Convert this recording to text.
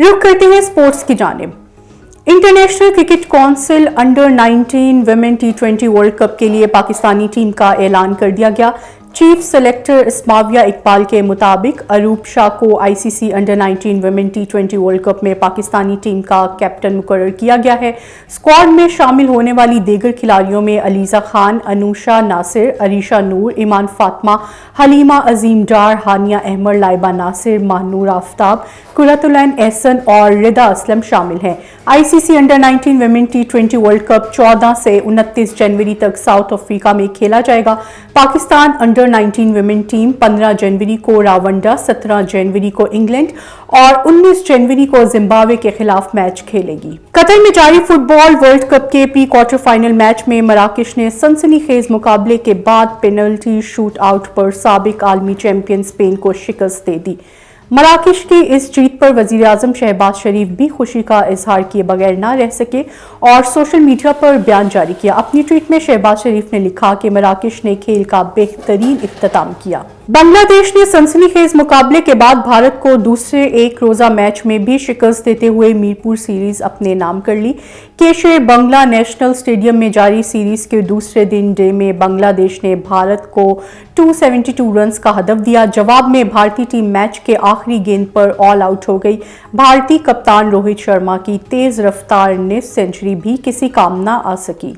रुक करते हैं स्पोर्ट्स की जानिब। International cricket council under 19 women T20 world cup के लिए पाकिस्तानी टीम का ऐलान कर दिया गया। चीफ सेलेक्टर इस्माविया इकबाल के मुताबिक अरूप शाह को ICC under 19 women T20 world cup में पाकिस्तानी टीम का कैप्टन मुकर्रर किया गया है। स्क्वाड में शामिल होने वाली दीगर खिलाड़ियों में अलीजा खान, अनूशा नासिर, अरीशा नूर, ईमान फातिमा, हलीमा अजीम डार, हानिया अहमद, लाइबा नासिर, महानूर आफ्ताब, कुरतुलैन एहसन और रिदा असलम शामिल हैं। ICC under 19 women T20 world cup 14 से 29 जनवरी तक साउथ अफ्रीका में खेला जाएगा। पाकिस्तान अंडर 19 वुमेन टीम 15 जनवरी को रावंडा, 17 जनवरी को इंग्लैंड और 19 जनवरी को जिम्बाब्वे के खिलाफ मैच खेलेगी। कतर में जारी फुटबॉल वर्ल्ड कप के प्री क्वार्टर फाइनल मैच में मराकश ने सनसनीखेज मुकाबले के बाद पेनल्टी शूट आउट पर साबिक आलमी चैंपियन स्पेन को शिकस्त दे दी। मराकश की इस जीत पर वजीर-आज़म शहबाज शरीफ भी खुशी का इजहार किए बगैर ना रह सके और सोशल मीडिया पर बयान जारी किया। अपनी ट्वीट में शहबाज शरीफ ने लिखा कि मराकश ने खेल का बेहतरीन इख्तिताम किया। बांग्लादेश ने सनसनीखेज मुकाबले के बाद भारत को दूसरे एक रोजा मैच में भी शिकस्त देते हुए मीरपुर सीरीज अपने नाम कर ली। केशर बंगला नेशनल स्टेडियम में जारी सीरीज के दूसरे दिन डे में बांग्लादेश ने भारत को 272 रन्स का हदफ दिया। जवाब में भारतीय टीम मैच के आखिरी गेंद पर ऑल आउट हो गई। भारतीय कप्तान रोहित शर्मा की तेज रफ्तार निस्फ सेंचुरी भी किसी काम ना आ सकी।